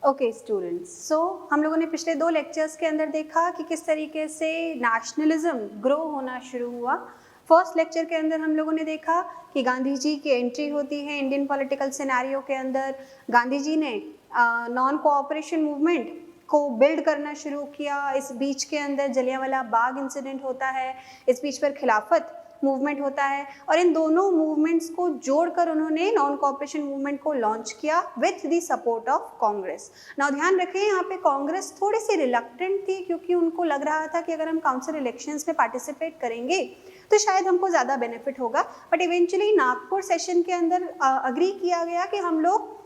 Okay students, सो हम लोगों ने पिछले 2 लेक्चर्स के अंदर देखा कि किस तरीके से नेशनलिज्म ग्रो होना शुरू हुआ। फर्स्ट लेक्चर के अंदर हम लोगों ने देखा कि गांधी जी की एंट्री होती है इंडियन पॉलिटिकल सिनेरियो के अंदर। गांधी जी ने नॉन कोऑपरेशन मूवमेंट को बिल्ड करना शुरू किया। इस बीच के अंदर जलियांवाला बाग इंसिडेंट होता है, इस बीच पर खिलाफत मूवमेंट होता है और इन दोनों मूवमेंट्स को जोड़कर उन्होंने नॉन कोऑपरेशन मूवमेंट को लॉन्च किया with the support of Congress. Now ध्यान रखें, यहाँ पे कांग्रेस थोड़ी सी रिलक्टेंट थी क्योंकि उनको लग रहा था कि अगर हम काउंसिल इलेक्शंस में पार्टिसिपेट करेंगे तो शायद हमको ज़्यादा बेनिफिट होगा, बट इवेंचुअली नागपुर सेशन के अंदर अग्री किया गया कि हम लोग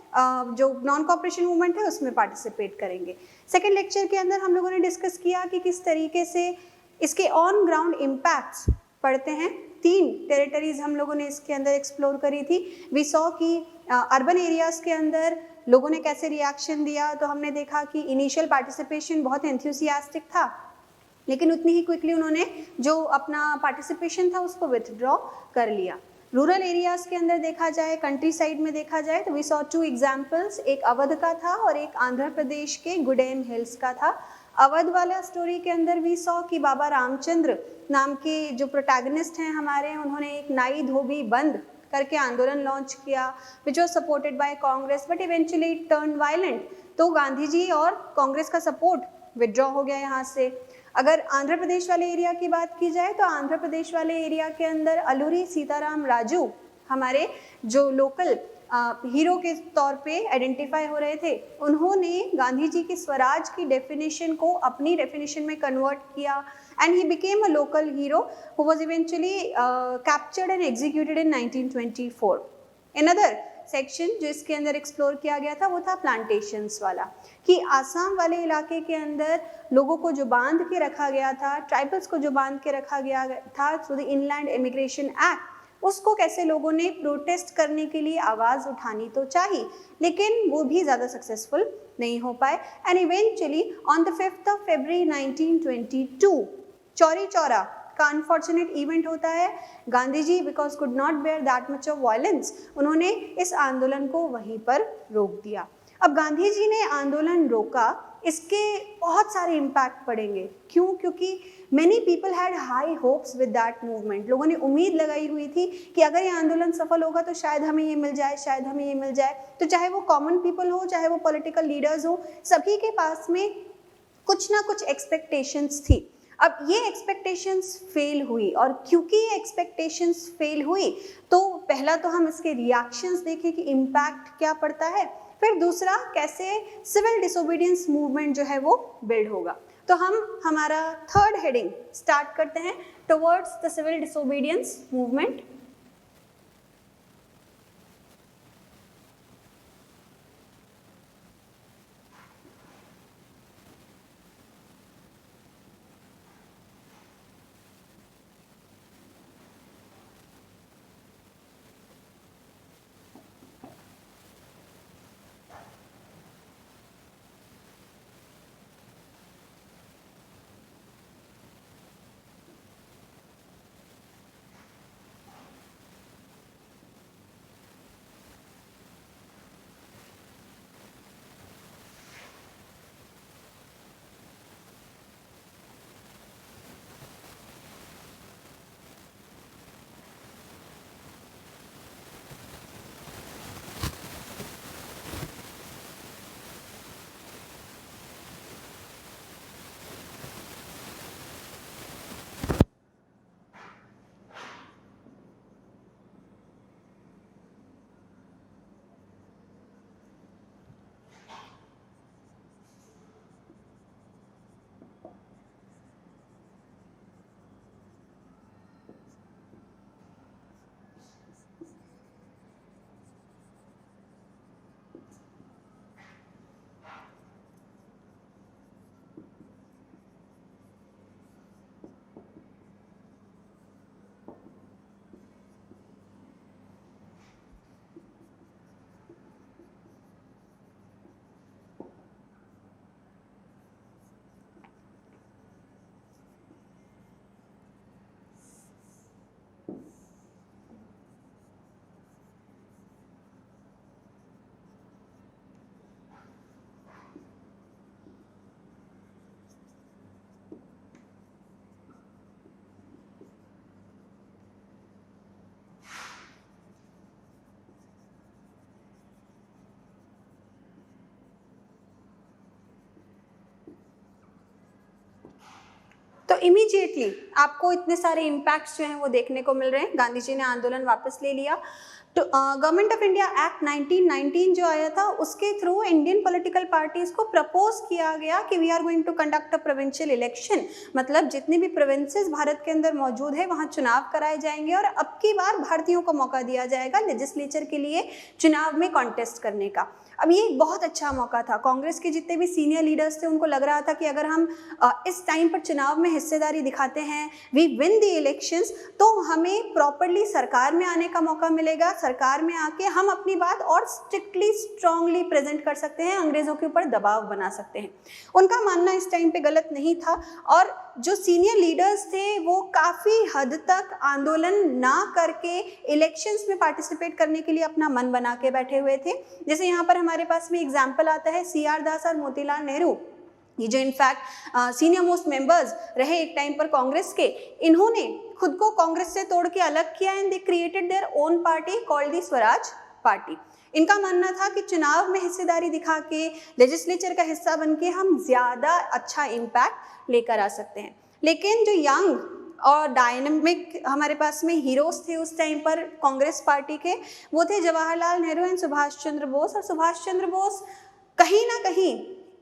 जो नॉन कोऑपरेशन मूवमेंट है उसमें पार्टिसिपेट करेंगे। सेकेंड लेक्चर के अंदर हम लोगों ने डिस्कस किया कि किस तरीके से इसके ऑन ग्राउंड इम्पैक्ट्स पढ़ते हैं। 3 टेरिटरीज हम लोगों ने इसके अंदर एक्सप्लोर करी थी। वी सॉ कि अर्बन एरियाज के अंदर लोगों ने कैसे रिएक्शन दिया, तो हमने देखा कि इनिशियल पार्टिसिपेशन बहुत एंथुसियास्टिक था, लेकिन उतनी ही क्विकली उन्होंने जो अपना पार्टिसिपेशन था उसको विथड्रॉ कर लिया। रूरल एरियाज के अंदर देखा जाए, कंट्री साइड में देखा जाए, तो वी सॉ 2 एग्जाम्पल्स, एक अवध का था और एक आंध्र प्रदेश के गुडेम हिल्स का था। अवध वाला स्टोरी के अंदर वी सॉ कि बाबा रामचंद्र नाम के जो प्रोटैगनिस्ट हैं हमारे, उन्होंने एक नाई धोबी बंद करके आंदोलन लॉन्च किया which was supported by Congress, but eventually it turn violent. तो गांधी जी और कांग्रेस का सपोर्ट विड्रॉ हो गया यहाँ से। अगर आंध्र प्रदेश वाले एरिया की बात की जाए तो आंध्र प्रदेश वाले एरिया के अंदर अलूरी सीताराम राजू हमारे जो लोकल हीरो के तौर पे आइडेंटिफाई हो रहे थे, उन्होंने गांधी जी की स्वराज की डेफिनेशन को अपनी डेफिनेशन में कन्वर्ट किया and he became a local hero who was eventually captured and executed in 1924। Another section जो इसके अंदर एक्सप्लोर किया गया था वो था प्लांटेशंस वाला, कि आसाम वाले इलाके के अंदर लोगों को जो बांध के रखा गया था, ट्राइबल्स को जो बांध के रखा गया था through the inland immigration act, उसको कैसे लोगों ने प्रोटेस्ट करने के लिए आवाज़ उठानी तो चाहिए, लेकिन वो भी ज़्यादा सक्सेसफुल नहीं हो पाए। And eventually on the 5th of February 1922 Chauri Chaura का अनफॉर्चुनेट इवेंट होता है। Gandhi ji because could not bear that much of violence, उन्होंने इस आंदोलन को वहीं पर रोक दिया। अब गांधी जी ने आंदोलन रोका, इसके बहुत सारे इम्पैक्ट पड़ेंगे। क्यों? क्योंकि many people had high hopes with that movement. लोगों ने उम्मीद लगाई हुई थी कि अगर ये आंदोलन सफल होगा तो शायद हमें ये मिल जाए, शायद हमें ये मिल जाए। तो चाहे वो कॉमन पीपल हो, चाहे वो पॉलिटिकल लीडर्स हो, सभी के पास में कुछ ना कुछ एक्सपेक्टेशंस थी। अब ये एक्सपेक्टेशंस फेल हुई, और क्योंकि ये एक्सपेक्टेशंस फेल हुई तो पहला तो हम इसके रिएक्शंस देखें कि इम्पैक्ट क्या पड़ता है, फिर दूसरा कैसे सिविल डिसोबीडियंस मूवमेंट जो है वो बिल्ड होगा। तो हम हमारा थर्ड हेडिंग स्टार्ट करते हैं, towards the civil disobedience movement. तो इमीडिएटली आपको इतने सारे इम्पैक्ट्स जो हैं वो देखने को मिल रहे हैं। गांधी जी ने आंदोलन वापस ले लिया। तो गवर्नमेंट ऑफ इंडिया एक्ट 1919 जो आया था उसके थ्रू इंडियन पॉलिटिकल पार्टीज को प्रपोज किया गया कि we are going to conduct a provincial election, मतलब जितने भी प्रोविंसेस भारत के अंदर मौजूद है वहाँ चुनाव कराए जाएंगे और अब की बार भारतीयों को मौका दिया जाएगा लेजिस्लेचर के लिए चुनाव में कॉन्टेस्ट करने का। अब ये एक बहुत अच्छा मौका था। कांग्रेस के जितने भी सीनियर लीडर्स थे उनको लग रहा था कि अगर हम इस टाइम पर चुनाव में हिस्सेदारी दिखाते हैं, वी विन द इलेक्शंस, तो हमें प्रॉपरली सरकार में आने का मौका मिलेगा। सरकार में आके हम अपनी बात और स्ट्रिक्टली स्ट्रांगली प्रेजेंट कर सकते हैं, अंग्रेजों के ऊपर दबाव बना सकते हैं। उनका मानना इस टाइम पे गलत नहीं था और जो सीनियर लीडर्स थे वो काफ़ी हद तक आंदोलन ना करके इलेक्शंस में पार्टिसिपेट करने के लिए अपना मन बना के बैठे हुए थे। जैसे यहाँ पर हमारे पास में एग्जाम्पल आता है CR दास और मोतीलाल नेहरू, ये जो इनफैक्ट सीनियर मोस्ट मेंबर्स रहे एक टाइम पर कांग्रेस के, इन्होंने खुद को कांग्रेस से तोड़ के अलग किया and they created their own party called the Swaraj party. इनका मानना था कि चुनाव में हिस्सेदारी दिखा के लेजिस्लेचर का हिस्सा बन के हम ज़्यादा अच्छा इम्पैक्ट लेकर आ सकते हैं। लेकिन जो यंग और डायनेमिक हमारे पास में हीरोज थे उस टाइम पर कांग्रेस पार्टी के, वो थे जवाहरलाल नेहरू एंड सुभाष चंद्र बोस। और सुभाष चंद्र बोस कहीं ना कहीं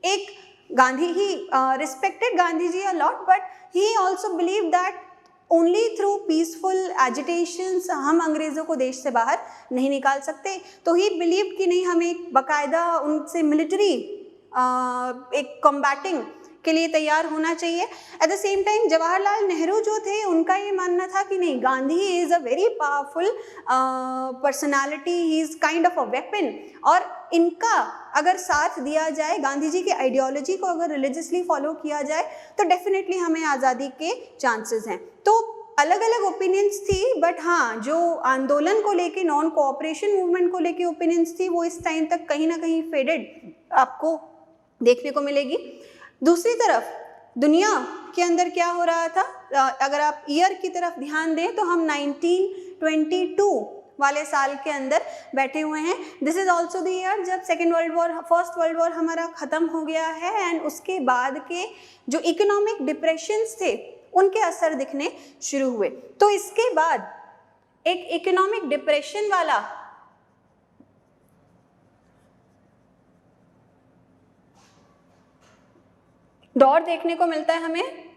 एक Gandhi he respected Gandhi ji a lot, but he also believe that only through peaceful agitations हम अंग्रेज़ों को देश से बाहर नहीं निकाल सकते। तो ही बिलीव कि नहीं, हमें बाकायदा उनसे मिलिट्री एक कॉम्बैटिंग के लिए तैयार होना चाहिए। At the same time Jawaharlal Nehru जो थे उनका ये मानना था कि नहीं, Gandhi is a very powerful personality, he is kind of a weapon, और इनका अगर साथ दिया जाए, गांधी जी की आइडियोलॉजी को अगर रिलीजियसली फॉलो किया जाए तो डेफिनेटली हमें आज़ादी के चांसेस हैं। तो अलग अलग ओपिनियंस थी, बट हाँ, जो आंदोलन को लेके, नॉन कोऑपरेशन मूवमेंट को लेके ओपिनियंस थी वो इस टाइम तक कहीं ना कहीं फेडेड आपको देखने को मिलेगी। दूसरी तरफ दुनिया के अंदर क्या हो रहा था, अगर आप ईयर की तरफ ध्यान दें तो हम 1922 वाले साल के अंदर बैठे हुए हैं। This is also the year जब second world war, first world war हमारा ख़त्म हो गया है एंड उसके बाद के जो इकोनॉमिक डिप्रेशंस थे उनके असर दिखने शुरू हुए। तो इसके बाद एक इकोनॉमिक डिप्रेशन वाला दौर देखने को मिलता है हमें,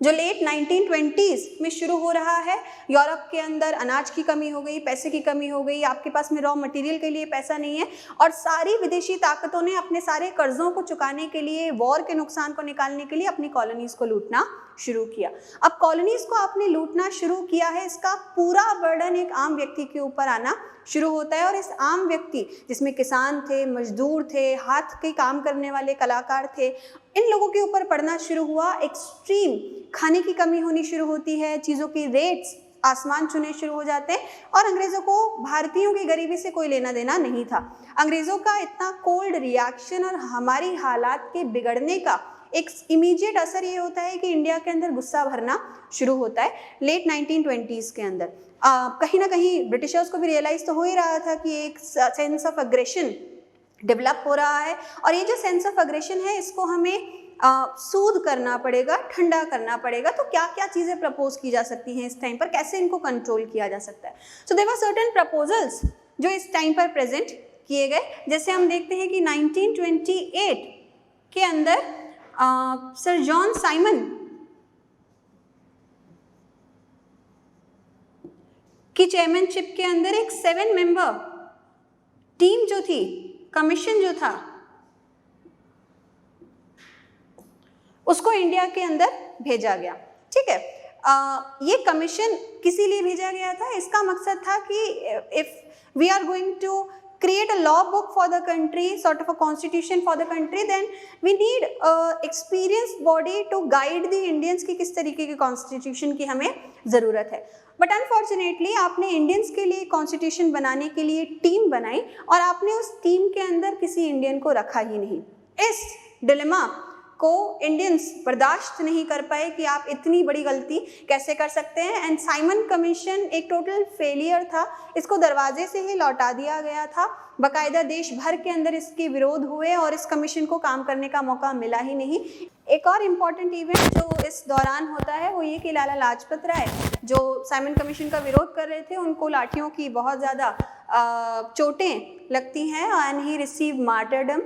जो लेट 1920s में शुरू हो रहा है। यूरोप के अंदर अनाज की कमी हो गई, पैसे की कमी हो गई, आपके पास में रॉ मटेरियल के लिए पैसा नहीं है और सारी विदेशी ताकतों ने अपने सारे कर्जों को चुकाने के लिए, वॉर के नुकसान को निकालने के लिए अपनी कॉलोनीज को लूटना शुरू किया। अब कॉलोनीज को आपने लूटना शुरू किया है, इसका पूरा बर्डन एक आम व्यक्ति के ऊपर आना शुरू होता है और इस आम व्यक्ति, जिसमें किसान थे, मजदूर थे, हाथ के काम करने वाले कलाकार थे, इन लोगों के ऊपर पड़ना शुरू हुआ। एक्सट्रीम खाने की कमी होनी शुरू होती है, चीज़ों की रेट्स आसमान छूने शुरू हो जाते हैं और अंग्रेज़ों को भारतीयों की गरीबी से कोई लेना देना नहीं था। अंग्रेज़ों का इतना कोल्ड रिएक्शन और हमारी हालात के बिगड़ने का एक इमीडिएट असर ये होता है कि इंडिया के अंदर गुस्सा भरना शुरू होता है लेट 1920s के अंदर। कहीं ना कहीं ब्रिटिशर्स को भी रियलाइज़ तो हो ही रहा था कि एक सेंस ऑफ अग्रेशन डेवलप हो रहा है और ये जो सेंस ऑफ अग्रेशन है इसको हमें सूद करना पड़ेगा, ठंडा करना पड़ेगा। तो क्या क्या चीज़ें प्रपोज की जा सकती हैं इस टाइम पर, कैसे इनको कंट्रोल किया जा सकता है। So there were certain proposals जो इस टाइम पर प्रेजेंट किए गए। जैसे हम देखते हैं कि 1928 के अंदर सर जॉन साइमन की चेयरमैनशिप के अंदर एक 7 मेंबर टीम जो थी, कमीशन जो था, उसको इंडिया के अंदर भेजा गया। ठीक है, ये कमीशन किसी लिए भेजा गया था, इसका मकसद था कि if we are going to create a law book for the country, sort of a constitution for the country, then we need a experienced body to guide the Indians कि किस तरीके की constitution की हमें ज़रूरत है। बट अनफॉर्चुनेटली आपने Indians के लिए कॉन्स्टिट्यूशन बनाने के लिए टीम बनाई और आपने उस टीम के अंदर किसी इंडियन को रखा ही नहीं। इस डिलेमा को इंडियंस बर्दाश्त नहीं कर पाए कि आप इतनी बड़ी गलती कैसे कर सकते हैं। एंड साइमन कमीशन एक टोटल फेलियर था, इसको दरवाजे से ही लौटा दिया गया था। बाकायदा देश भर के अंदर इसके विरोध हुए और इस कमीशन को काम करने का मौका मिला ही नहीं। एक और इम्पॉर्टेंट इवेंट जो इस दौरान होता है वो ये कि लाला लाजपत राय जो साइमन कमीशन का विरोध कर रहे थे, उनको लाठियों की बहुत ज़्यादा चोटें लगती हैं एंड ही रिसीव मार्टरडम।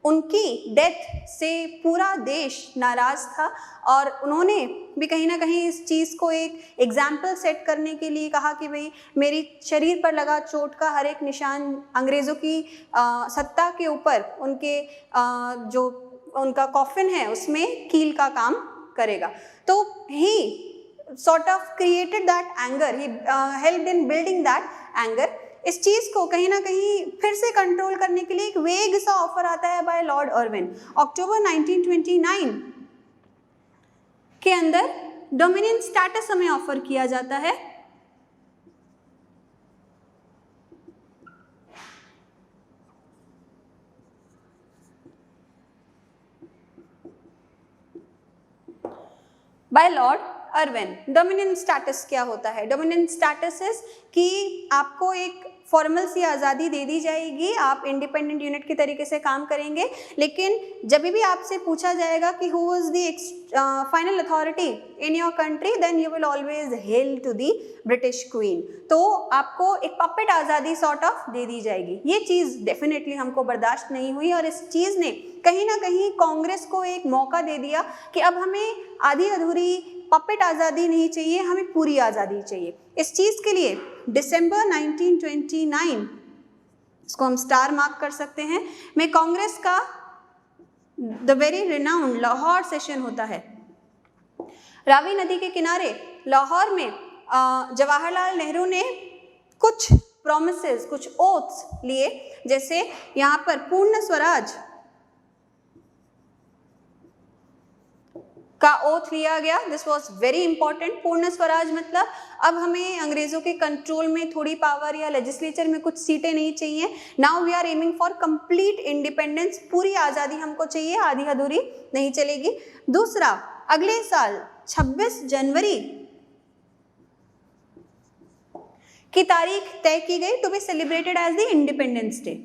उनकी डेथ से पूरा देश नाराज़ था और उन्होंने भी कहीं ना कहीं इस चीज़ को एक एग्जाम्पल सेट करने के लिए कहा कि भाई मेरी शरीर पर लगा चोट का हर एक निशान अंग्रेज़ों की सत्ता के ऊपर उनके जो उनका कॉफिन है उसमें कील का काम करेगा। तो ही sort of created that anger, he helped in building that anger। इस चीज़ को कहीं ना कहीं फिर से कंट्रोल करने के लिए एक वेग सा ऑफर आता है बाय लॉर्ड अर्विन। अक्टूबर 1929 के अंदर डोमिनियन स्टेटस हमें ऑफर किया जाता है। By Lord Irwin. Dominion status क्या होता है? डोमिनियन स्टेटस इज कि आपको एक फॉर्मल सी आज़ादी दे दी जाएगी, आप इंडिपेंडेंट यूनिट के तरीके से काम करेंगे, लेकिन जब भी आपसे पूछा जाएगा कि who is the final authority in your country, then you will always hail to the British queen. तो आपको एक पपेट आज़ादी सॉर्ट ऑफ दे दी जाएगी। ये चीज़ डेफिनेटली हमको बर्दाश्त नहीं हुई और इस चीज़ ने कहीं ना कहीं कांग्रेस को एक मौका दे दिया कि अब हमें आधी अधूरी पपेट आज़ादी नहीं चाहिए, हमें पूरी आज़ादी चाहिए। इस चीज़ के लिए दिसंबर 1929, इसको हम स्टार मार्क कर सकते हैं, में कांग्रेस का the very renowned Lahore session होता है। रावी नदी के किनारे लाहौर में जवाहरलाल नेहरू ने कुछ प्रॉमिसेस, कुछ ओथ्स लिए, जैसे यहाँ पर पूर्ण स्वराज का ओथ लिया गया। This was very important. पूर्ण स्वराज मतलब अब हमें अंग्रेजों के कंट्रोल में थोड़ी पावर या लेजिस्लेचर में कुछ सीटें नहीं चाहिए। Now we are aiming for complete independence, पूरी आज़ादी हमको चाहिए, आधी अधूरी नहीं चलेगी। दूसरा, अगले साल 26 जनवरी की तारीख तय की गई to be celebrated as the Independence Day.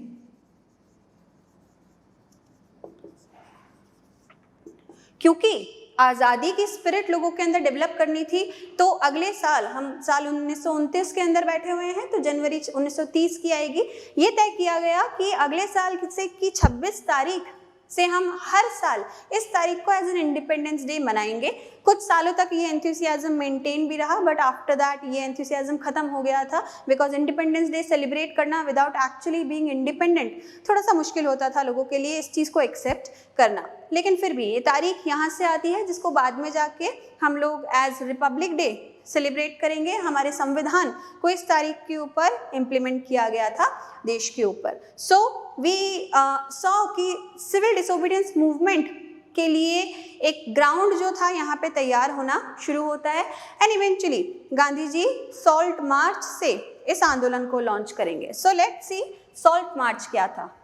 क्योंकि आज़ादी की स्पिरिट लोगों के अंदर डेवलप करनी थी, तो अगले साल, हम साल 1929 के अंदर बैठे हुए हैं, तो जनवरी 1930 की आएगी। ये तय किया गया कि अगले साल से की 26 तारीख से हम हर साल इस तारीख को एज एन इंडिपेंडेंस डे मनाएंगे। कुछ सालों तक ये एंथुसियाज्म मेंटेन भी रहा, बट आफ्टर दैट ये एंथुसियाज्म खत्म हो गया था, बिकॉज इंडिपेंडेंस डे सेलिब्रेट करना विदाउट एक्चुअली बीइंग इंडिपेंडेंट थोड़ा सा मुश्किल होता था लोगों के लिए इस चीज़ को एक्सेप्ट करना। लेकिन फिर भी ये तारीख यहाँ से आती है, जिसको बाद में जाके हम लोग एज रिपब्लिक डे सेलिब्रेट करेंगे। हमारे संविधान को इस तारीख के ऊपर इम्प्लीमेंट किया गया था देश के ऊपर। सो वी सॉ कि सिविल डिसोबीडियंस मूवमेंट के लिए एक ग्राउंड जो था यहाँ पे तैयार होना शुरू होता है। And eventually Gandhi ji Salt March से इस आंदोलन को लॉन्च करेंगे। So let's see salt march क्या था।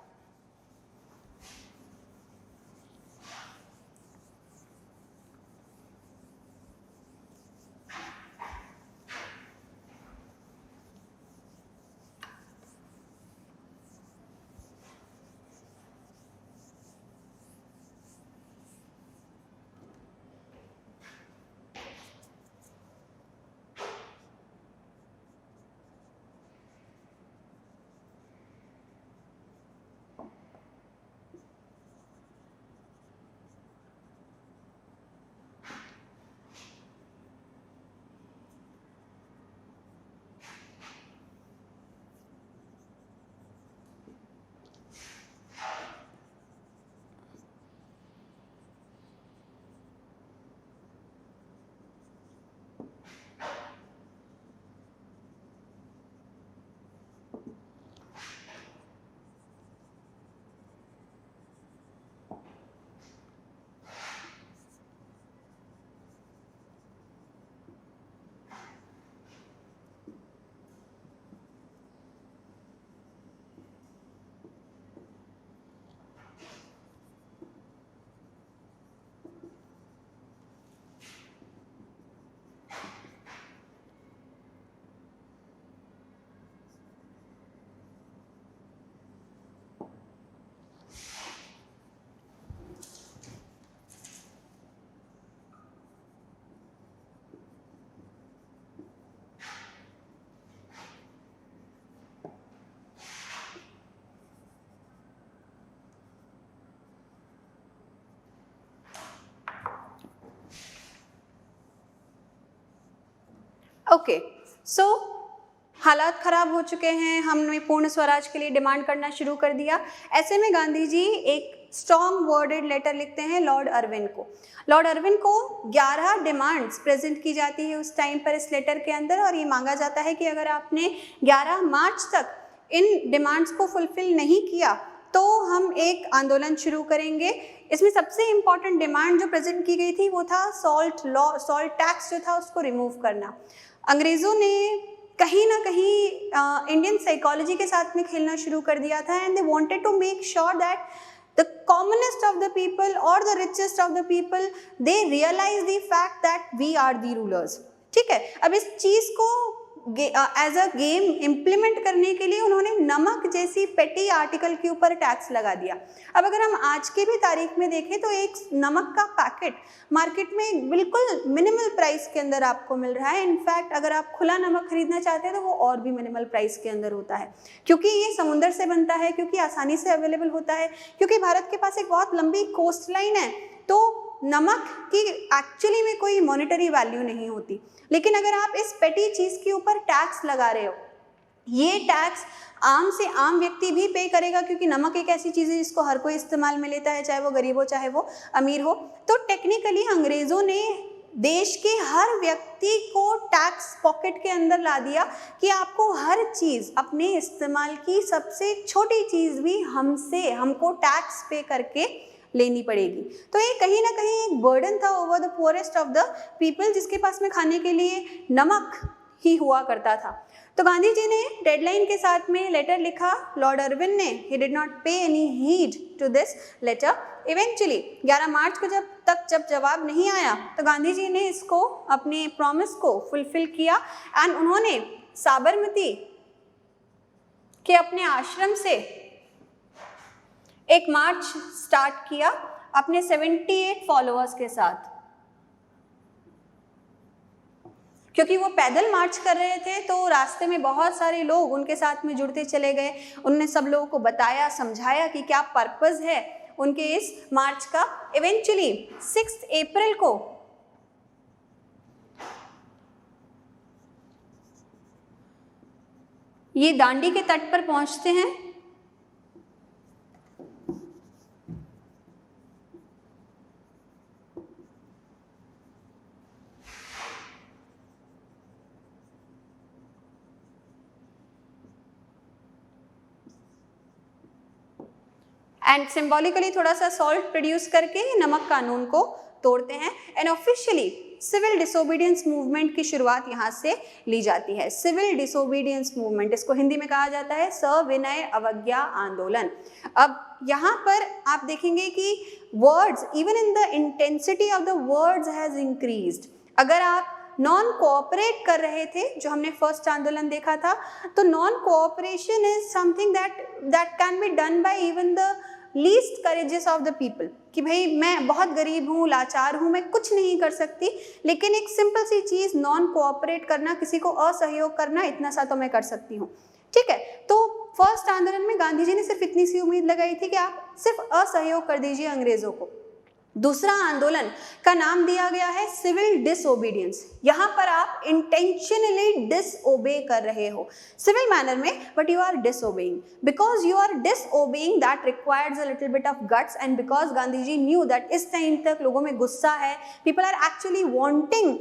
ओके, सो हालात खराब हो चुके हैं, हमने पूर्ण स्वराज के लिए डिमांड करना शुरू कर दिया। ऐसे में गांधी जी एक स्ट्रॉन्ग वर्डेड लेटर लिखते हैं लॉर्ड अर्विन को। लॉर्ड अर्विन को 11 डिमांड्स प्रेजेंट की जाती है उस टाइम पर इस लेटर के अंदर, और ये मांगा जाता है कि अगर आपने 11 मार्च तक इन डिमांड्स को फुलफिल नहीं किया तो हम एक आंदोलन शुरू करेंगे। इसमें सबसे इम्पॉर्टेंट डिमांड जो प्रेजेंट की गई थी वो था सॉल्ट टैक्स जो था उसको रिमूव करना। अंग्रेज़ों ने कहीं ना कहीं इंडियन साइकोलॉजी के साथ में खेलना शुरू कर दिया था, and they wanted to make sure that the commonest of the people और the richest of the people they realize the fact that we are the rulers. ठीक है, अब इस चीज़ को एज अ गेम इम्प्लीमेंट करने के लिए उन्होंने नमक जैसी पेटी आर्टिकल के ऊपर टैक्स लगा दिया। अब अगर हम आज की भी तारीख में देखें तो एक नमक का पैकेट मार्केट में बिल्कुल मिनिमल प्राइस के अंदर आपको मिल रहा है। इनफैक्ट अगर आप खुला नमक खरीदना चाहते हैं तो वो और भी मिनिमल प्राइस के अंदर होता है, क्योंकि ये समुद्र से बनता है, क्योंकि आसानी से अवेलेबल होता है, क्योंकि भारत के पास एक बहुत लंबी कोस्ट लाइन है, तो नमक की एक्चुअली में कोई मॉनेटरी वैल्यू नहीं होती। लेकिन अगर आप इस पेटी चीज़ के ऊपर टैक्स लगा रहे हो, ये टैक्स आम से आम व्यक्ति भी पे करेगा, क्योंकि नमक एक ऐसी चीज़ है जिसको हर कोई इस्तेमाल में लेता है, चाहे वो गरीब हो चाहे वो अमीर हो। तो टेक्निकली अंग्रेज़ों ने देश के हर व्यक्ति को टैक्स पॉकेट के अंदर ला दिया कि आपको हर चीज़ अपने इस्तेमाल की सबसे छोटी चीज़ भी हमको टैक्स पे करके लेनी पड़ेगी। तो ये कहीं ना कहीं एक बर्डन था over the poorest of the people, जिसके पास में खाने के लिए नमक ही हुआ करता था। तो गांधी जी ने डेडलाइन के साथ में लेटर लिखा, लॉर्ड अर्विन ने he did not pay any heed to this letter. Eventually 11 March को जब जवाब नहीं आया तो गांधी जी ने इसको अपने प्रॉमिस को फुलफिल किया, एंड उन्होंने साबरमती के अपने आश्रम से एक मार्च स्टार्ट किया अपने 78 फॉलोअर्स के साथ। क्योंकि वो पैदल मार्च कर रहे थे तो रास्ते में बहुत सारे लोग उनके साथ में जुड़ते चले गए। उन्होंने सब लोगों को बताया, समझाया कि क्या पर्पस है उनके इस मार्च का। इवेंचुअली 6 अप्रैल को ये दांडी के तट पर पहुंचते हैं। एंड सिंबॉलिकली थोड़ा सा सॉल्ट प्रोड्यूस करके नमक कानून को तोड़ते हैं, and officially civil disobedience movement की शुरुआत यहाँ से ली जाती है। सिविल डिसोबीडियंस मूवमेंट, इसको हिंदी में कहा जाता है सविनय अवज्ञा आंदोलन। अब यहाँ पर आप देखेंगे कि words, even in the intensity of the words has increased. अगर आप नॉन कोऑपरेट कर रहे थे, जो हमने फर्स्ट आंदोलन देखा था, तो non cooperation is something that can be done by even the least courages of the people, कि भाई मैं बहुत गरीब हूँ, लाचार हूँ, मैं कुछ नहीं कर सकती, लेकिन एक सिंपल सी चीज़ नॉन कोऑपरेट करना, किसी को असहयोग करना, इतना सा तो मैं कर सकती हूँ। ठीक है, तो फर्स्ट आंदोलन में गांधी जी ने सिर्फ इतनी सी उम्मीद लगाई थी कि आप सिर्फ असहयोग कर दीजिए अंग्रेजों को। दूसरा आंदोलन का नाम दिया गया है सिविल डिसओबीडियंस। यहाँ पर आप इंटेंशनली डिसओबे कर रहे हो सिविल मैनर में, but you are disobeying. Because you are disobeying that requires a little bit of guts, and because Gandhi ji knew that इस टाइम तक लोगों में गुस्सा है, people are actually wanting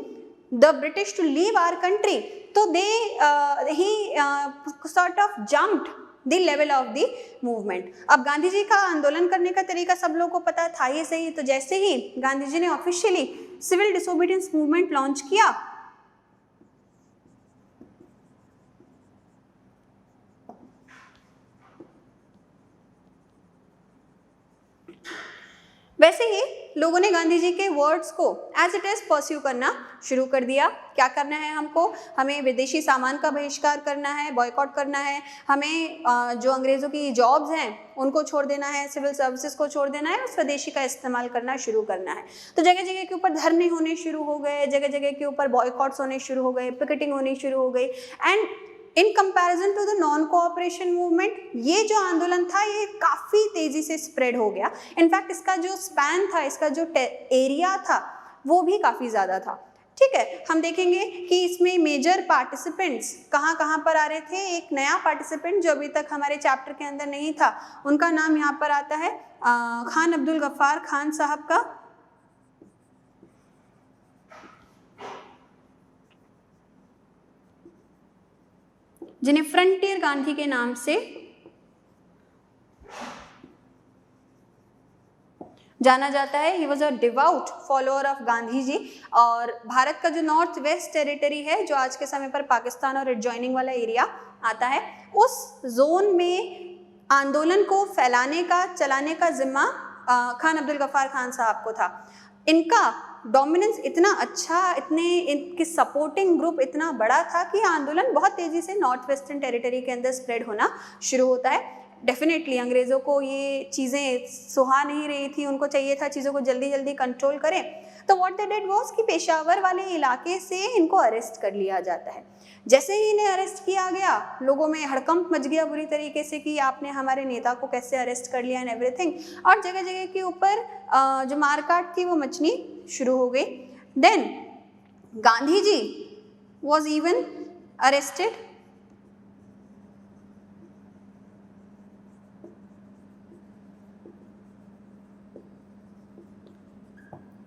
the British to leave our country, तो they he sort of jumped the level of the movement. अब गांधी जी का आंदोलन करने का तरीका सब लोगों को पता था ये सही। तो जैसे ही गांधी जी ने officially civil disobedience movement launch किया, वैसे ही लोगों ने गांधी जी के वर्ड्स को एज इट इज परस्यू करना शुरू कर दिया। क्या करना है हमको? हमें विदेशी सामान का बहिष्कार करना है, बॉयकॉट करना है, हमें जो अंग्रेज़ों की जॉब्स हैं उनको छोड़ देना है, सिविल सर्विसेज को छोड़ देना है और स्वदेशी का इस्तेमाल करना शुरू करना है। तो जगह जगह के ऊपर धरने होने शुरू हो गए, जगह जगह के ऊपर बॉयकॉट्स होने शुरू हो गए, पिकेटिंग होनी शुरू हो गई। And in comparison to the non cooperation movement, ये जो आंदोलन था ये काफ़ी तेज़ी से स्प्रेड हो गया। इनफैक्ट इसका जो स्पैन था, इसका जो एरिया था वो भी काफ़ी ज़्यादा था। ठीक है, हम देखेंगे कि इसमें मेजर पार्टिसिपेंट्स कहाँ कहाँ पर आ रहे थे। एक नया पार्टिसिपेंट जो अभी तक हमारे चैप्टर के अंदर नहीं था, उनका नाम यहाँ पर आता है खान अब्दुल गफ्फार खान साहब का। जिन्हें फ्रंटियर गांधी के नाम से जाना जाता है। He was a devout follower of Gandhi ji. और भारत का जो नॉर्थ वेस्ट टेरिटरी है, जो आज के समय पर पाकिस्तान और एडजॉइनिंग वाला एरिया आता है, उस जोन में आंदोलन को फैलाने का, चलाने का जिम्मा खान अब्दुल गफ्फार खान साहब को था। इनका डोमिनेंस इतना अच्छा, इनकी सपोर्टिंग ग्रुप इतना बड़ा था कि आंदोलन बहुत तेजी से नॉर्थ वेस्टर्न टेरिटरी के अंदर स्प्रेड होना शुरू होता है। डेफिनेटली अंग्रेज़ों को ये चीज़ें सुहा नहीं रही थी, उनको चाहिए था चीज़ों को जल्दी जल्दी कंट्रोल करें। तो व्हाट दे डिड वाज कि पेशावर वाले इलाके से इनको अरेस्ट कर लिया जाता है। जैसे ही इन्हें अरेस्ट किया गया, लोगों में हड़कंप मच गया बुरी तरीके से कि आपने हमारे नेता को कैसे अरेस्ट कर लिया एंड एवरीथिंग। और जगह जगह के ऊपर जो मारकाट थी वो मचनी शुरू हो गई। Then Gandhi ji was even arrested.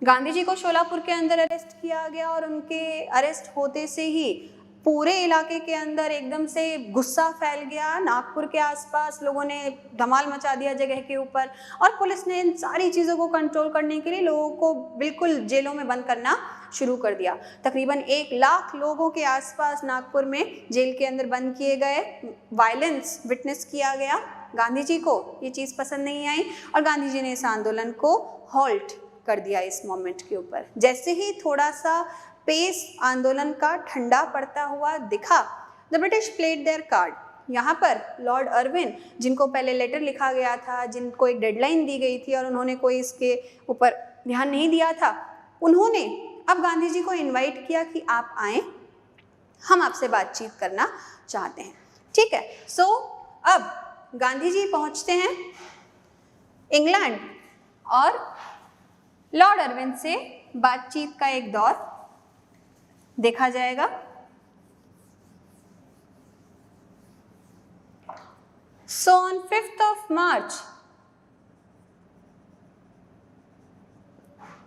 Gandhi ji को शोलापुर के अंदर अरेस्ट किया गया और उनके अरेस्ट होते से ही पूरे इलाके के अंदर एकदम से गुस्सा फैल गया। नागपुर के आसपास लोगों ने धमाल मचा दिया जगह के ऊपर, और पुलिस ने इन सारी चीज़ों को कंट्रोल करने के लिए लोगों को बिल्कुल जेलों में बंद करना शुरू कर दिया। तकरीबन 1 लाख लोगों के आसपास नागपुर में जेल के अंदर बंद किए गए। वायलेंस विटनेस किया गया। गांधी जी को ये चीज़ पसंद नहीं आई और गांधी जी ने इस आंदोलन को हॉल्ट कर दिया इस मोमेंट के ऊपर। जैसे ही थोड़ा सा पेस आंदोलन का ठंडा पड़ता हुआ दिखा, the British played their card. यहाँ पर लॉर्ड अर्विन, जिनको पहले लेटर लिखा गया था, जिनको एक डेडलाइन दी गई थी और उन्होंने कोई इसके ऊपर ध्यान नहीं दिया था, उन्होंने अब गांधी जी को इनवाइट किया कि आप आएँ, हम आपसे बातचीत करना चाहते हैं। ठीक है, सो अब गांधी जी पहुँचते हैं इंग्लैंड और लॉर्ड अर्विन से बातचीत का एक दौर देखा जाएगा। So on 5th of March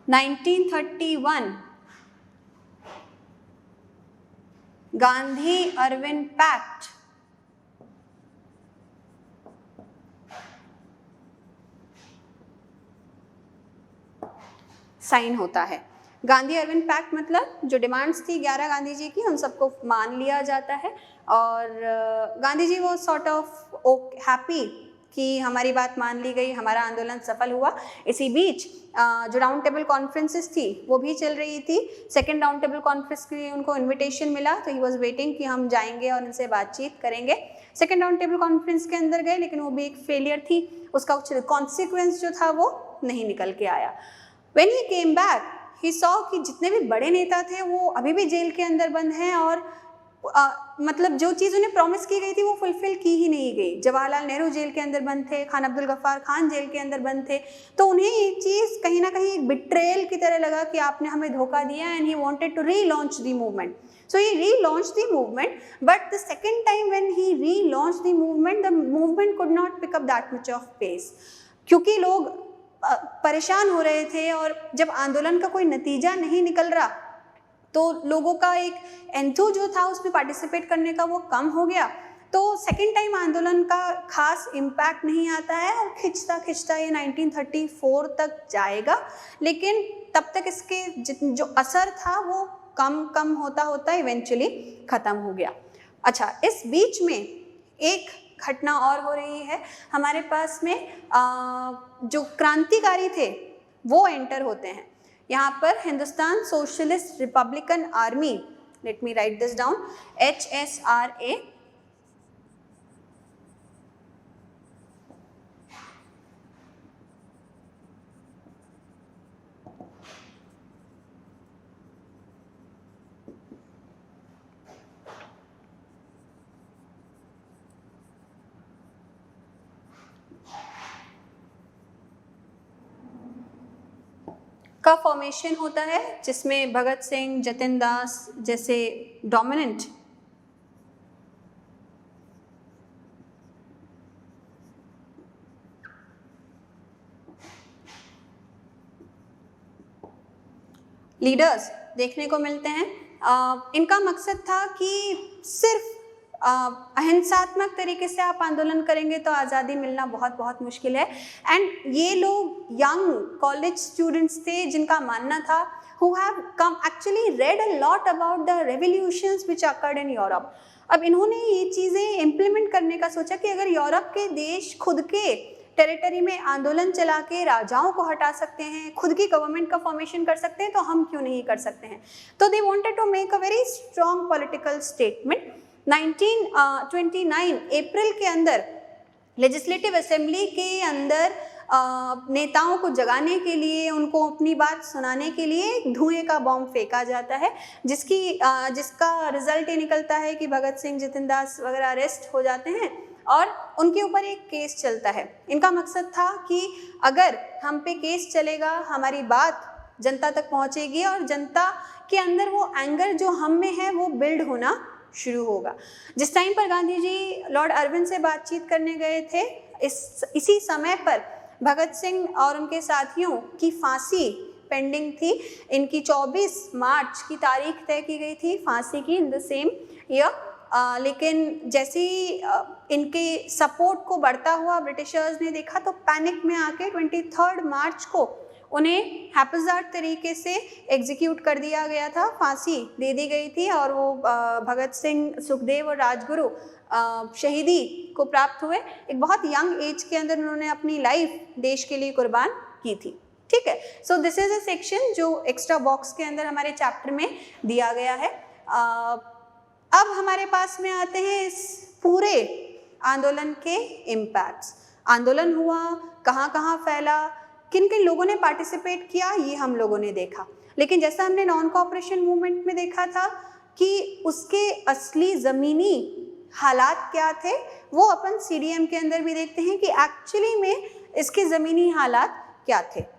1931, Gandhi Irwin pact sign होता है। गांधी अर्विन पैक्ट मतलब जो डिमांड्स थी 11 गांधी जी की, उन सबको मान लिया जाता है। और गांधी जी वो सॉर्ट ऑफ हैप्पी कि हमारी बात मान ली गई, हमारा आंदोलन सफल हुआ। इसी बीच जो राउंड टेबल कॉन्फ्रेंसेस थी वो भी चल रही थी। सेकेंड राउंड टेबल कॉन्फ्रेंस के लिए उनको इन्विटेशन मिला, तो ही वॉज वेटिंग कि हम जाएंगे और उनसे बातचीत करेंगे। सेकेंड राउंड टेबल कॉन्फ्रेंस के अंदर गए, लेकिन वो भी एक फेलियर थी, उसका कुछ कॉन्सिक्वेंस जो था वो नहीं निकल के आया। When he came back, he saw कि जितने भी बड़े नेता थे वो अभी भी जेल के अंदर बंद हैं और मतलब जो चीज़ उन्हें प्रॉमिस की गई थी वो फुलफिल की ही नहीं गई। जवाहरलाल नेहरू जेल के अंदर बंद थे, खान अब्दुल गफ्फार खान जेल के अंदर बंद थे, तो उन्हें ये चीज़ कहीं ना कहीं एक बिट्रेयल की तरह लगा कि आपने हमें धोखा दिया। And he wanted to relaunch the movement. So he relaunched the movement, but the second time when he relaunched the movement could not pick up that much of pace, क्योंकि लोग परेशान हो रहे थे और जब आंदोलन का कोई नतीजा नहीं निकल रहा तो लोगों का एक एंथू जो था उसमें पार्टिसिपेट करने का वो कम हो गया। तो सेकेंड टाइम आंदोलन का खास इम्पैक्ट नहीं आता है और खिंचता खिंचता ये 1934 तक जाएगा, लेकिन तब तक इसके जो असर था वो कम कम होता होता इवेंचुअली ख़त्म हो गया। अच्छा, इस बीच में एक घटना और हो रही है। हमारे पास में जो क्रांतिकारी थे वो एंटर होते हैं। यहाँ पर Hindustan socialist Republican army, let me right this down, HSRA, का फॉर्मेशन होता है, जिसमें भगत सिंह, जतिन दास जैसे डोमिनेंट लीडर्स देखने को मिलते हैं। इनका मकसद था कि सिर्फ अहिंसात्मक तरीके से आप आंदोलन करेंगे तो आज़ादी मिलना बहुत बहुत मुश्किल है। एंड ये लोग यंग कॉलेज स्टूडेंट्स थे जिनका मानना था, who have come actually read a lot about the revolutions which occurred in Europe। अब इन्होंने ये चीज़ें इम्प्लीमेंट करने का सोचा कि अगर यूरोप के देश खुद के टेरिटरी में आंदोलन चला के राजाओं को हटा सकते हैं, खुद की गवर्नमेंट का फॉर्मेशन कर सकते हैं, तो हम क्यों नहीं कर सकते हैं। तो they wanted to make a very strong political statement. 1929 April के अंदर लेजिस्लेटिव असेंबली के अंदर नेताओं को जगाने के लिए, उनको अपनी बात सुनाने के लिए धुएं का बॉम्ब फेंका जाता है, जिसका रिजल्ट ये निकलता है कि भगत सिंह, जतिन दास वगैरह अरेस्ट हो जाते हैं और उनके ऊपर एक केस चलता है। इनका मकसद था कि अगर हम पे केस चलेगा, हमारी बात जनता तक पहुंचेगी और जनता के अंदर वो एंगर जो हम में है वो बिल्ड होना शुरू होगा। जिस टाइम पर गांधी जी लॉर्ड अर्विन से बातचीत करने गए थे, इसी समय पर भगत सिंह और उनके साथियों की फांसी पेंडिंग थी। इनकी 24 मार्च की तारीख तय की गई थी फांसी की इन द सेम ईयर। लेकिन जैसे ही इनके सपोर्ट को बढ़ता हुआ ब्रिटिशर्स ने देखा तो पैनिक में आके 23 मार्च को उन्हें हैप्पीजार्ड तरीके से एग्जीक्यूट कर दिया गया था, फांसी दे दी गई थी और वो भगत सिंह, सुखदेव और राजगुरु शहीदी को प्राप्त हुए। एक बहुत यंग एज के अंदर उन्होंने अपनी लाइफ देश के लिए कुर्बान की थी। ठीक है, so this is a section जो एक्स्ट्रा बॉक्स के अंदर हमारे चैप्टर में दिया गया है। अब हमारे पास में आते हैं इस पूरे आंदोलन के इम्पैक्ट्स। आंदोलन हुआ, कहाँ कहाँ फैला, किन किन लोगों ने पार्टिसिपेट किया, ये हम लोगों ने देखा। लेकिन जैसा हमने नॉन कोऑपरेशन मूवमेंट में देखा था कि उसके असली ज़मीनी हालात क्या थे, वो अपन CDM के अंदर भी देखते हैं कि एक्चुअली में इसके ज़मीनी हालात क्या थे।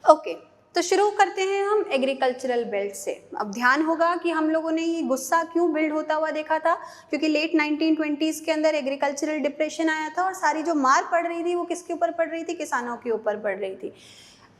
ओके, तो शुरू करते हैं हम एग्रीकल्चरल बेल्ट से। अब ध्यान होगा कि हम लोगों ने ये गुस्सा क्यों बिल्ड होता हुआ देखा था, क्योंकि लेट 1920s के अंदर एग्रीकल्चरल डिप्रेशन आया था और सारी जो मार पड़ रही थी वो किसके ऊपर पड़ रही थी, किसानों के ऊपर पड़ रही थी।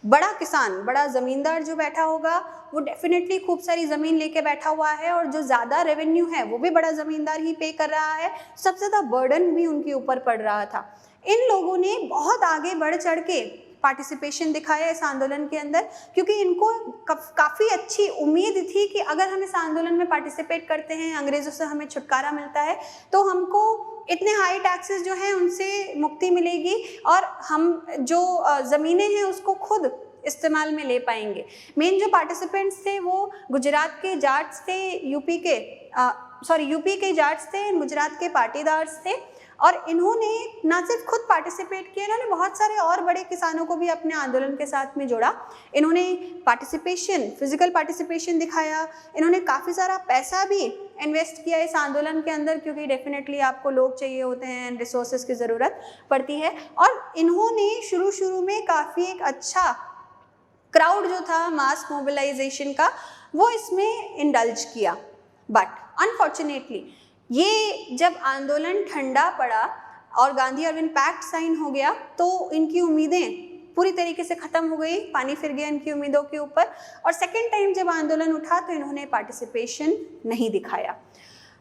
बड़ा किसान, बड़ा ज़मींदार जो बैठा होगा वो डेफिनेटली खूब सारी ज़मीन लेके बैठा हुआ है और जो ज़्यादा रेवेन्यू है वो भी बड़ा ज़मींदार ही पे कर रहा है, सबसे ज़्यादा बर्डन भी उनके ऊपर पड़ रहा था। इन लोगों ने बहुत आगे बढ़ चढ़ के पार्टिसिपेशन दिखाया इस आंदोलन के अंदर, क्योंकि इनको काफ़ी अच्छी उम्मीद थी कि अगर हम इस आंदोलन में पार्टिसिपेट करते हैं, अंग्रेज़ों से हमें छुटकारा मिलता है, तो हमको इतने हाई टैक्सेस जो हैं उनसे मुक्ति मिलेगी और हम जो ज़मीनें हैं उसको खुद इस्तेमाल में ले पाएंगे। मेन जो पार्टिसिपेंट्स थे वो गुजरात के जाट्स थे, यूपी के जाट्स थे, गुजरात के पाटीदार्स थे और इन्होंने ना सिर्फ खुद पार्टिसिपेट किया, इन्होंने बहुत सारे और बड़े किसानों को भी अपने आंदोलन के साथ में जोड़ा। इन्होंने पार्टिसिपेशन, फिजिकल पार्टिसिपेशन दिखाया, इन्होंने काफ़ी सारा पैसा भी इन्वेस्ट किया इस आंदोलन के अंदर, क्योंकि डेफिनेटली आपको लोग चाहिए होते हैं, रिसोर्सेज की ज़रूरत पड़ती है। और इन्होंने शुरू में काफ़ी एक अच्छा क्राउड जो था मास मोबिलाइजेशन का, वो इसमें इंडल्ज किया। बट अनफॉर्चुनेटली ये जब आंदोलन ठंडा पड़ा और गांधी अरविंद पैक्ट साइन हो गया, तो इनकी उम्मीदें पूरी तरीके से ख़त्म हो गई, पानी फिर गया इनकी उम्मीदों के ऊपर। और सेकेंड टाइम जब आंदोलन उठा तो इन्होंने पार्टिसिपेशन नहीं दिखाया।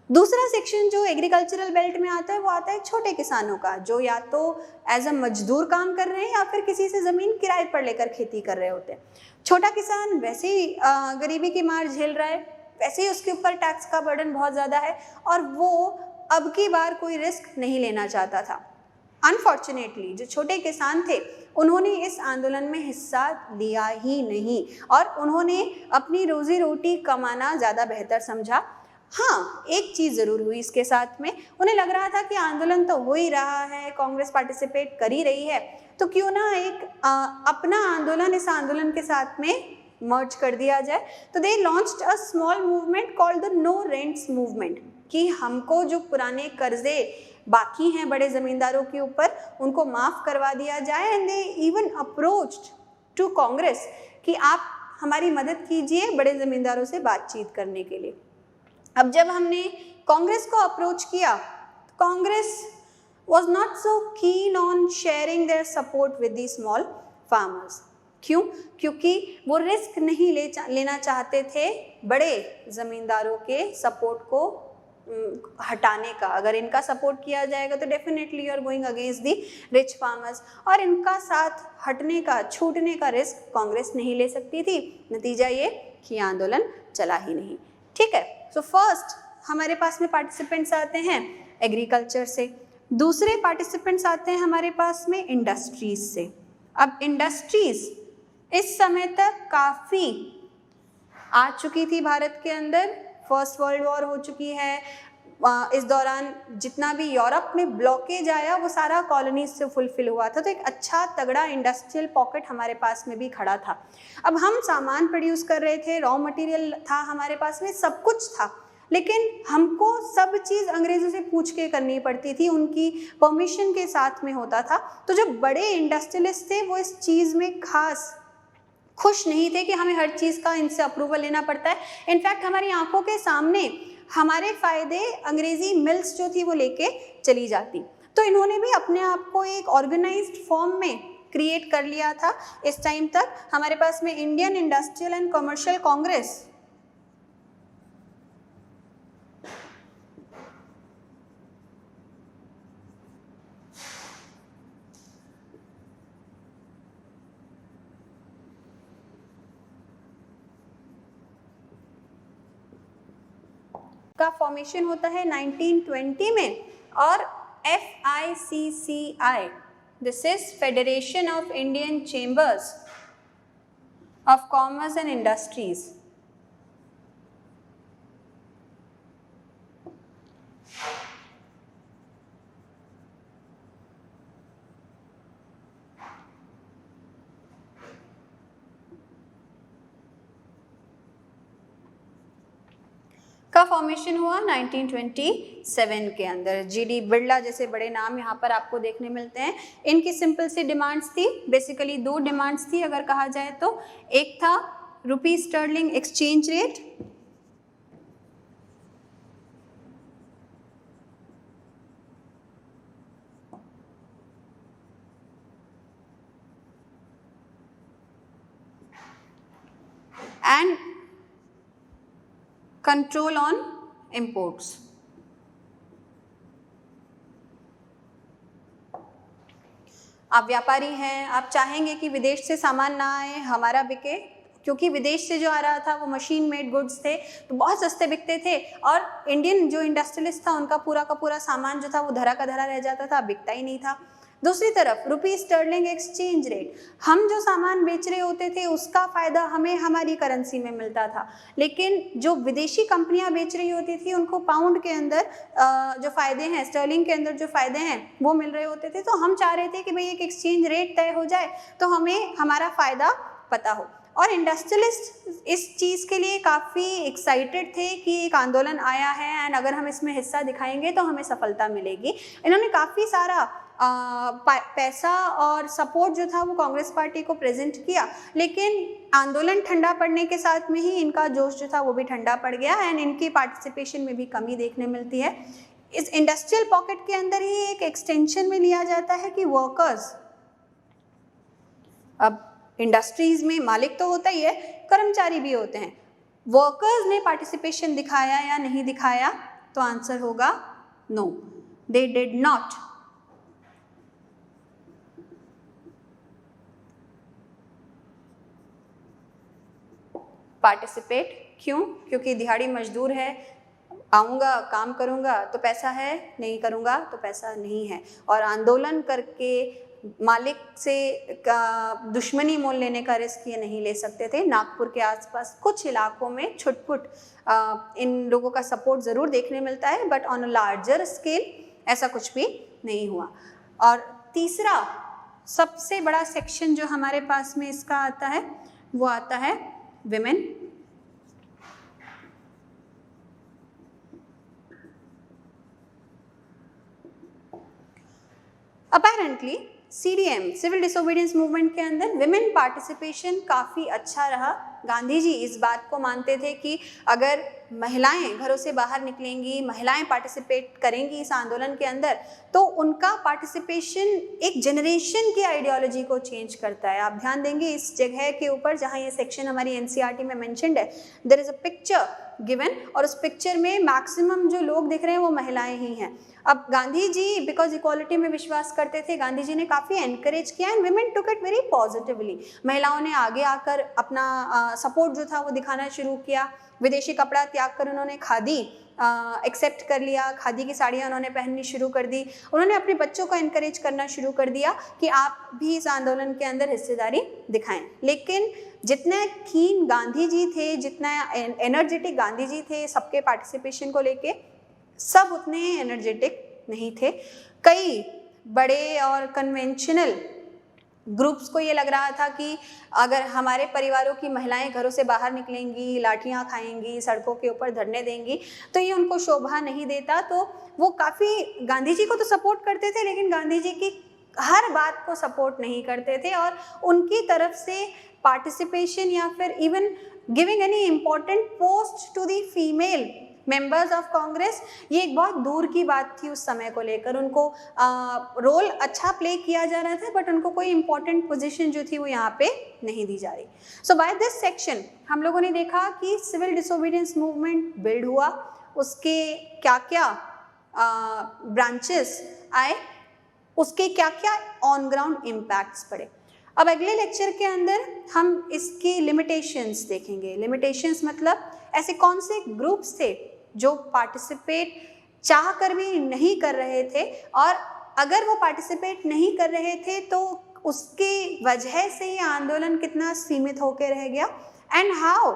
दूसरा सेक्शन जो एग्रीकल्चरल बेल्ट में आता है वो आता है छोटे किसानों का, जो या तो एज अ मजदूर काम कर रहे हैं या फिर किसी से ज़मीन किराए पर लेकर खेती कर रहे होते हैं। छोटा किसान वैसे ही गरीबी की मार झेल रहा है, वैसे ही उसके ऊपर टैक्स का बर्डन बहुत ज़्यादा है और वो अब की बार कोई रिस्क नहीं लेना चाहता था। अनफॉर्चुनेटली जो छोटे किसान थे उन्होंने इस आंदोलन में हिस्सा लिया ही नहीं और उन्होंने अपनी रोजी रोटी कमाना ज़्यादा बेहतर समझा। हाँ, एक चीज़ ज़रूर हुई इसके साथ में, उन्हें लग रहा था कि आंदोलन तो हो ही रहा है, कांग्रेस पार्टिसिपेट कर ही रही है, तो क्यों ना एक अपना आंदोलन इस आंदोलन के साथ में मर्ज कर दिया जाए। तो they launched a small movement called the no rents movement, कि हमको जो पुराने कर्जे बाकी हैं बड़े ज़मींदारों के ऊपर उनको माफ़ करवा दिया जाए। And they even approached to Congress कि आप हमारी मदद कीजिए बड़े ज़मींदारों से बातचीत करने के लिए। अब जब हमने कांग्रेस को अप्रोच किया, Congress was not so keen on sharing their support with the small farmers. क्यों? क्योंकि वो रिस्क नहीं लेना चाहते थे बड़े ज़मींदारों के सपोर्ट को हटाने का। अगर इनका सपोर्ट किया जाएगा तो definitely you are going against the rich farmers, और इनका साथ हटने का, छूटने का रिस्क कांग्रेस नहीं ले सकती थी। नतीजा ये कि आंदोलन चला ही नहीं। ठीक है, सो फर्स्ट हमारे पास में पार्टिसिपेंट्स आते हैं एग्रीकल्चर से, दूसरे पार्टिसिपेंट्स आते हैं हमारे पास में इंडस्ट्रीज से। अब इंडस्ट्रीज इस समय तक काफ़ी आ चुकी थी भारत के अंदर, फर्स्ट वर्ल्ड वॉर हो चुकी है, इस दौरान जितना भी यूरोप में ब्लॉकेज आया वो सारा कॉलोनीज से फुलफिल हुआ था, तो एक अच्छा तगड़ा इंडस्ट्रियल पॉकेट हमारे पास में भी खड़ा था। अब हम सामान प्रोड्यूस कर रहे थे, रॉ मटेरियल था हमारे पास में, सब कुछ था, लेकिन हमको सब चीज़ अंग्रेज़ों से पूछ के करनी पड़ती थी, उनकी परमिशन के साथ में होता था। तो जो बड़े इंडस्ट्रियलिस्ट थे वो इस चीज़ में खास खुश नहीं थे कि हमें हर चीज़ का इनसे अप्रूवल लेना पड़ता है। इनफैक्ट हमारी आंखों के सामने हमारे फ़ायदे अंग्रेज़ी मिल्स जो थी वो लेके चली जाती। तो इन्होंने भी अपने आप को एक ऑर्गेनाइज्ड फॉर्म में क्रिएट कर लिया था। इस टाइम तक हमारे पास में Indian industrial and commercial Congress का फॉर्मेशन होता है 1920 में, और FICCI, this is federation of Indian chambers of commerce and industries. का फॉर्मेशन हुआ 1927 के अंदर। GD बिरला जैसे बड़े नाम यहाँ पर आपको देखने मिलते हैं। इनकी सिंपल सी डिमांड्स थी, बेसिकली दो डिमांड्स थी अगर कहा जाए तो। एक था rupee sterling exchange rate, and control on imports. आप व्यापारी हैं, आप चाहेंगे कि विदेश से सामान ना आए, हमारा बिके, क्योंकि विदेश से जो आ रहा था वो मशीन मेड गुड्स थे तो बहुत सस्ते बिकते थे, और इंडियन जो इंडस्ट्रियलिस्ट था उनका पूरा का पूरा सामान जो था वो धरा का धरा रह जाता था, बिकता ही नहीं था। दूसरी तरफ रुपी स्टर्लिंग एक्सचेंज रेट, हम जो सामान बेच रहे होते थे उसका फ़ायदा हमें हमारी करेंसी में मिलता था, लेकिन जो विदेशी कंपनियां बेच रही होती थी उनको पाउंड के अंदर जो फ़ायदे हैं, स्टर्लिंग के अंदर जो फ़ायदे हैं वो मिल रहे होते थे। तो हम चाह रहे थे कि भाई एक एक्सचेंज रेट तय हो जाए तो हमें हमारा फ़ायदा पता हो। और इंडस्ट्रियलिस्ट इस चीज़ के लिए काफ़ी एक्साइटेड थे कि एक आंदोलन आया है एंड अगर हम इसमें हिस्सा दिखाएंगे तो हमें सफलता मिलेगी। इन्होंने काफ़ी सारा पैसा और सपोर्ट जो था वो कांग्रेस पार्टी को प्रेजेंट किया, लेकिन आंदोलन ठंडा पड़ने के साथ में ही इनका जोश जो था वो भी ठंडा पड़ गया एंड इनकी पार्टिसिपेशन में भी कमी देखने मिलती है। इस इंडस्ट्रियल पॉकेट के अंदर ही एक एक्सटेंशन में लिया जाता है कि वर्कर्स, अब इंडस्ट्रीज में मालिक तो होता ही है, कर्मचारी भी होते हैं, वर्कर्स ने पार्टिसिपेशन दिखाया या नहीं दिखाया? तो आंसर होगा no, they did not. Participate क्यों? क्योंकि दिहाड़ी मजदूर है, आऊँगा काम करूँगा तो पैसा है, नहीं करूँगा तो पैसा नहीं है, और आंदोलन करके मालिक से दुश्मनी मोल लेने का रिस्क ये नहीं ले सकते थे। नागपुर के आसपास कुछ इलाकों में छुटपुट इन लोगों का सपोर्ट ज़रूर देखने मिलता है, but on a larger scale ऐसा कुछ भी नहीं हुआ। और तीसरा सबसे बड़ा सेक्शन जो हमारे पास में इसका आता है वो आता है women. Apparently CDM civil disobedience movement के अंदर विमेन पार्टिसिपेशन काफ़ी अच्छा रहा। गांधी जी इस बात को मानते थे कि अगर महिलाएं घरों से बाहर निकलेंगी, महिलाएं पार्टिसिपेट करेंगी इस आंदोलन के अंदर, तो उनका पार्टिसिपेशन एक जनरेशन की आइडियोलॉजी को चेंज करता है। आप ध्यान देंगे इस जगह के ऊपर जहां ये सेक्शन हमारी NCERT में मेंशन्ड है, there is a picture given और उस पिक्चर में मैक्सिमम जो लोग दिख रहे हैं वो महिलाएं ही हैं। अब गांधी जी बिकॉज इक्वालिटी में विश्वास करते थे, गांधी जी ने काफ़ी एनकरेज किया and women took it very positively. महिलाओं ने आगे आकर अपना सपोर्ट जो था वो दिखाना शुरू किया। विदेशी कपड़ा त्याग कर उन्होंने खादी एक्सेप्ट कर लिया, खादी की साड़ियाँ उन्होंने पहननी शुरू कर दी। उन्होंने अपने बच्चों को एनकरेज करना शुरू कर दिया कि आप भी इस आंदोलन के अंदर हिस्सेदारी दिखाएं। लेकिन जितने कीन गांधी जी थे, जितना एनर्जेटिक गांधी जी थे सबके पार्टिसिपेशन को लेके, सब उतने एनर्जेटिक नहीं थे। कई बड़े और कन्वेंशनल ग्रुप्स को ये लग रहा था कि अगर हमारे परिवारों की महिलाएं घरों से बाहर निकलेंगी, लाठियां खाएंगी, सड़कों के ऊपर धरने देंगी, तो ये उनको शोभा नहीं देता। तो वो काफ़ी गांधी जी को तो सपोर्ट करते थे, लेकिन गांधी जी की हर बात को सपोर्ट नहीं करते थे और उनकी तरफ से पार्टिसिपेशन या फिर even giving any important post to the female members of Congress, ये एक बहुत दूर की बात थी उस समय को लेकर। उनको रोल अच्छा प्ले किया जा रहा था, बट उनको कोई इंपॉर्टेंट पोजीशन जो थी वो यहाँ पे नहीं दी जा रही। सो बाय दिस सेक्शन हम लोगों ने देखा कि सिविल डिसोबीडियंस मूवमेंट बिल्ड हुआ, उसके क्या क्या ब्रांचेस आए, उसके क्या क्या ऑन ग्राउंड इम्पैक्ट्स पड़े। अब अगले लेक्चर के अंदर हम इसकी लिमिटेशंस देखेंगे। लिमिटेशंस मतलब ऐसे कौन से ग्रुप्स थे जो पार्टिसिपेट चाह कर भी नहीं कर रहे थे, और अगर वो पार्टिसिपेट नहीं कर रहे थे तो उसकी वजह से ये आंदोलन कितना सीमित होकर रह गया, and how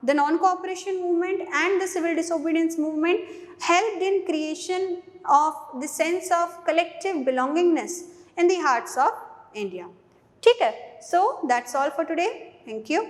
the non cooperation movement and the civil disobedience movement helped in creation of the sense of collective belongingness in the hearts of India. ठीक है, so that's all for today, thank you.